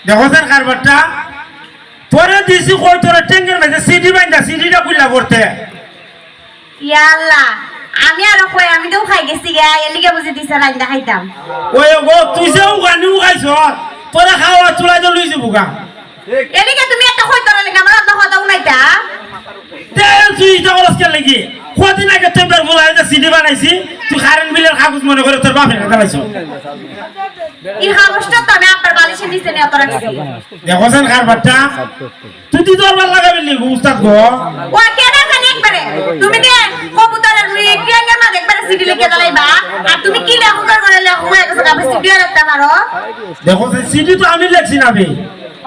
দেখো স্যার কারবারটা পরে দিছি কই তোরা টেঙ্গের মাঝে সিডি বাইন্দা সিডিটা খুললা পড়তে ইয়া আল্লাহ আমি আর কই আমি তো খাই গেছি গা এলিকে বুঝি দিছে রাইন্দা খাইতাম ওই গো তুই যে উগানি উগাইছ তোরা খাওয়া চুলা জল লইছি বুকা এলিকে তুমি একটা কই তোরা লাগা আমার তো কথা উনাইতা তে তুই তো বলছ কে লাগি কদিন আগে টেম্পার বলাই যে সিডি বানাইছি তুই কারেন্ট বিলের কাগজ মনে করে তোর বাপের কাছে লাইছ এই হাবসটা তো আমি আপনার বালিশের নিচে নিয়ে তো রাখছি দেখো স্যার কারবারটা তুই দি দরবার লাগাবি নি উস্তাদ গো ও কেডা জানি একবারে তুমি দেন কবুতরের ক্রিয়াঙ্গের মাঝে একবারে সিডি লিখে দালাইবা আর তুমি কি লেখো করে লেখো হয়ে গেছে আপনি সিডি রাখতে পারো দেখো স্যার সিডি তো আমি লেখছি না বে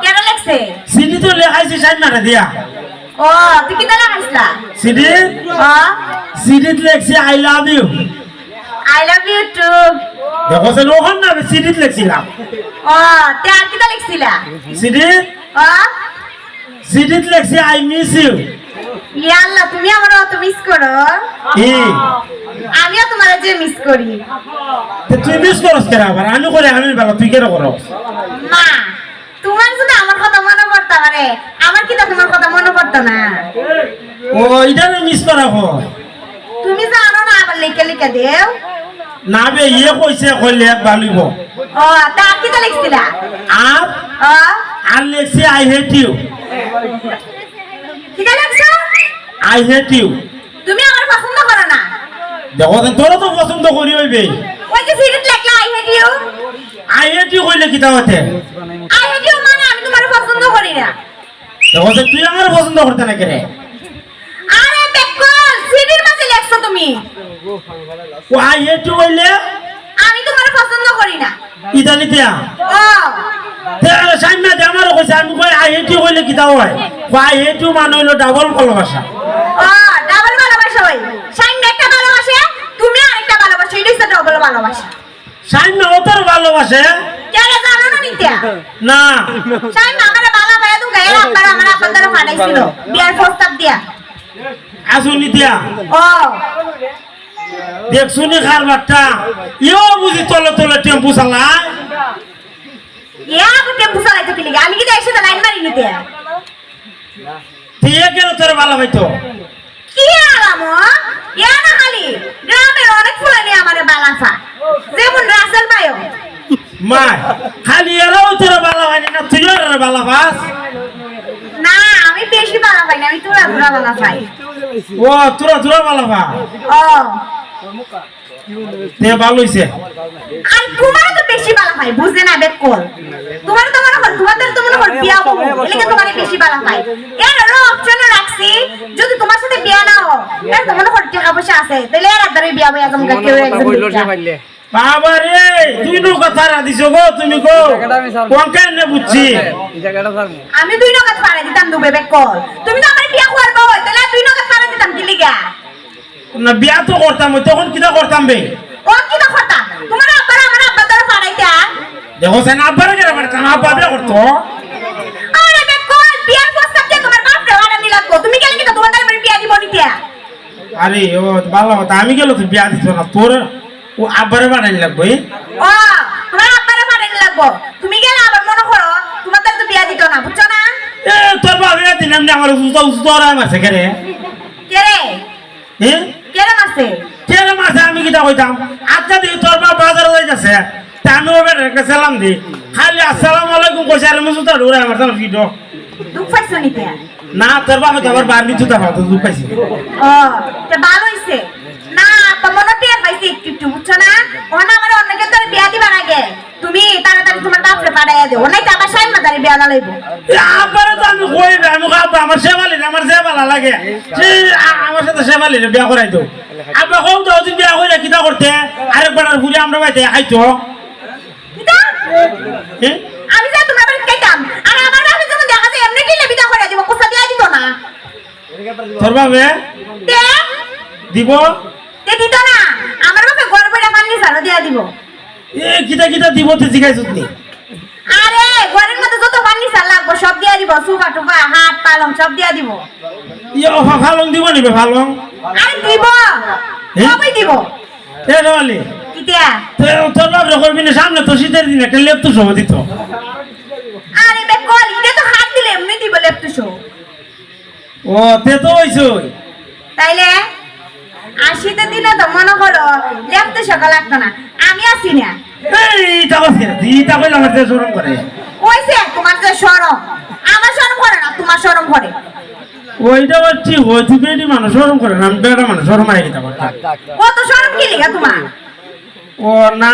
কেডা লেখছে সিডি তো লেখাইছি সাইমারে দিয়া ও তুই কি দালা খাইছলা সিডি হ্যাঁ সিডি লেখছি I love you I love you too দেখো স্যার ওখান না সিডি লেখছিলাম ও তে আর কি দা লিখছিলা সিডি ও সিডি লেখছি আই মিস ইউ ইয়া আল্লাহ তুমি আমার অত মিস করো ই আমিও তোমার যে মিস করি তুই মিস করস কেন আবার আমি করে আমি ভালো তুই কেন করস মা তোমার যদি আমার কথা মনে পড়তে পারে আমার কি তোমার কথা মনে পড়তো না ও এটা মিস করা হয় তুমি জানো না আবার লিখে লিখে দেও না বে ইয়ে কইছে কইলে ভালিব ও তা কি তো লিখছিলা আর ও আর লেখছি আই হেট ইউ কি লিখছো আই হেট ইউ তুমি আমার পছন্দ করো না দেখো তোরা তো পছন্দ করি হইবে ওই যে সিরিজ লেখলা I hate you I hate you কইলে কি দাওতে আই হেট ইউ মানে আমি তোমার পছন্দ করি না দেখো তুই আমার পছন্দ করতে না কেরে আরে বেকল সিরিজের মাঝে লেখছো তুমি ও আই হেট ইউ কইলে আমি তোমার পছন্দ করি না ইদানি দিয়া ও তেরা সাইমা দে আমারও কইছে আমি কই আই হেট ইউ কইলে কি দাও হয় আই হেট ইউ মানে হইলো ডাবল ভালোবাসা ও ডাবল ভালোবাসা হই সাইন একটা ভালোবাসে তুমি আরেকটা ভালোবাসো এটা হচ্ছে ডাবল ভালোবাসা সাইমা ওতর ভালোবাসে কেন জানো না নিত্যা না সাইন আমারে বালা ভাই তুমি গায়ের আব্বার আমার আব্বার দ্বারা ফাটাইছিল বিয়ার প্রস্তাব দিয়া আসুনি দিয়া ও দেখ শুনি কারবারটা ইও বুঝি তলে তলে টেম্পু চালায় ইয়া গুটে বুসালাইতে কি লাগি আমি কি দেশে তো লাইন মারি নিতে তুই কেন তোর ভালো হইতো কি আলামো ইয়া না খালি গ্রামের অনেক ফুলানি আমারে বালাফা যেমন রাসেল ভাইও মা খালি এরাও তোর ভালো হয় না তুই ওর ভালো পাস না আমি বেশি বালা পাই না আমি তোরা তোরা বালা পাই ও তোরা তোরা ভালো পা ও তে ভালো হইছে আর তোমার তো বেশি বালা পাই বুঝে না বেকল তোমার তো মনে হয় তোমাদের তো মনে হয় বিয়া হবো এলাকা তোমার বেশি বালা পাই এর অপশন রাখছি যদি তোমার সাথে বিয়া না হয় এর তো মনে হয় টাকা পয়সা আছে তাহলে এর আদারে বিয়া হয়ে একদম কেউ একদম বাবা রে তুই নো কথা রা দিছো গো তুমি গো কোনকার নে বুঝছি আমি দুই নগদ পারে দিতাম দুবে বেকল তুমি তো আমার বিয়া করবো তাহলে দুই নগদ পারে দিতাম কি লিগা না বিয়া তো করতাম তখন কিটা করতাম বে ও কি না কথা তোমার আব্বার আমার আব্বার দ্বারা পারাইতা দেখো সেনা আব্বার কেন করতাম আব্বা বিয়া করতো আরে বেকল বিয়ার প্রস্তাব দিয়ে তোমার বাপ রে অর্ডার দিলা তো তুমি কেন কি তোমার দ্বারা বিয়া দিব নিতিয়া আরে ও ভালো কথা আমি গেল তো বিয়া দিছ না তোর ও আব্বারে বানাই লাগবে ও তোমার আব্বারে পাঠাই লাগবো তুমি গেলে আবার মনে করো তোমার দ্বারা তো বিয়া দিত না বুঝছো না এ তোর বাবা দিলাম না আমার উস্তা উস্তা আর মারছে কেরে কে রে হে কে মাসে কেরে মারছে আমি কিটা কইতাম আচ্ছা দি তোর বাবা বাজারে যাইতাছে তা আমি ওবে রেখে সালাম দি খালি আসসালামু আলাইকুম কইছে আর মুসুতা ডুরে আমার তার ভিডিও দুঃখ পাইছো নিতে না তোর বাবা তো আবার বারবি জুতা পাতো দুঃখ পাইছি ও তে ভালো হইছে না তো মনে টের পাইছি একটু একটু বুঝছো না ওনা আমার অন্যকে তোর বিয়া দিবার আগে তুমি তাড়াতাড়ি তোমার বাপরে পাঠাইয়া দেও নাই তো আবার সাইন মাদারে বিয়া না লইবো আব্বারে তো আমি কইবে আমি আব্বা আমার সেবালি আমার সেবালা লাগে সে আমার সাথে সেবালি বিয়া করাই তো আব্বা কও তো ওদিন বিয়া কইরা কিটা করতে আরেকবার আর ঘুরে আমরা বাইতে আইতো কিটা হে আমি যা তোমার বাড়ি খাইতাম আর আমার বাপে যখন দেখা যায় এমনি দিলে বিয়া করে দিব কোসা দিয়া দিত না তোর বাবে তে দিব তে দিত না আমার বাপে গড় বইরা পানি সারো দিয়া দিব এ কিটা কিটা দিব তে জিগাইছত নি আরে ঘরের মধ্যে যত ফার্নিচার লাগবে সব দিয়া দিব সোফা টোফা হাত পালং সব দিয়া দিব ইয়ে ফালং দিব নিবে ফালং আরে দিব সবই দিব এ রওয়ালি কিতিয়া তোর বাপ রে কইবি না সামনে তো শীতের দিন একটা লেপ তো সব দিত আরে বে কল এটা তো হাত দিলে এমনি দিব লেপটুসো ও তে তো হইছো তাইলে 80 তে দিনে তো মনে করো লেপটুসো লাগতো না আমি আছি না এই টাকা কে দিটা কইলা আমার যে শরম করে কইছে তোমার যে শরম আমার শরম করে না তোমার শরম করে ওইটা হচ্ছে হইতে বেডি মানুষ শরম করে না আমি বেটা মানুষ শরম আই গিতা কথা কত শরম কি লিগা তোমার ও না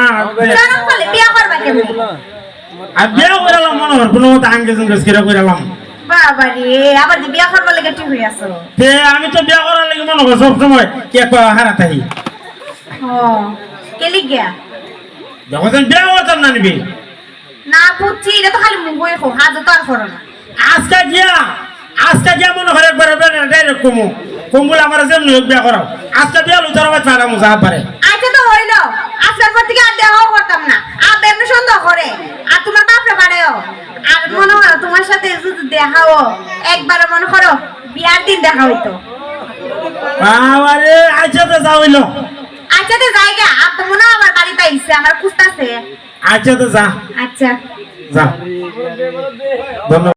শরম করলে বিয়া করবা কেমনে আর বিয়া কইরালাম মনে হয় কোনো মত আঙ্গে জঙ্গস করে কইরালাম বাবা রে আবার দি বিয়া করবার লাগি ঠিক হই আছো তে আমি তো বিয়া করার লাগি মনে করি সব সময় কে হারাতাই ও কে লিগা যখন বিয়া করতাম না নিবি না বুঝছি এটা তো খালি মুগই খো হাজু তো আর করো না আজকে গিয়া মনে করে একবার ডাইরেক্ট কমুল আমার যেমনি হোক বিয়া করাও আজকে বিয়া লই তোর বাচ্চা আরাম যা পারে আচ্ছা তো হইলো আজকের পর থেকে আর দেখাও করতাম না আর এমনি সন্দেহ করে আর তোমার বাপরে বাড়ায়ও আর মনে হয় তোমার সাথে যদি দেখাও একবার মনে করো বিয়ার দিন দেখা হইতো আরে আচ্ছা তো যা হইলো আচ্ছা তো জায়গা আর তো মনে হয় আমার বাড়িতে আইছে আমার খুঁজতাছে আচ্ছা তো যা আচ্ছা যা ধন্যবাদ।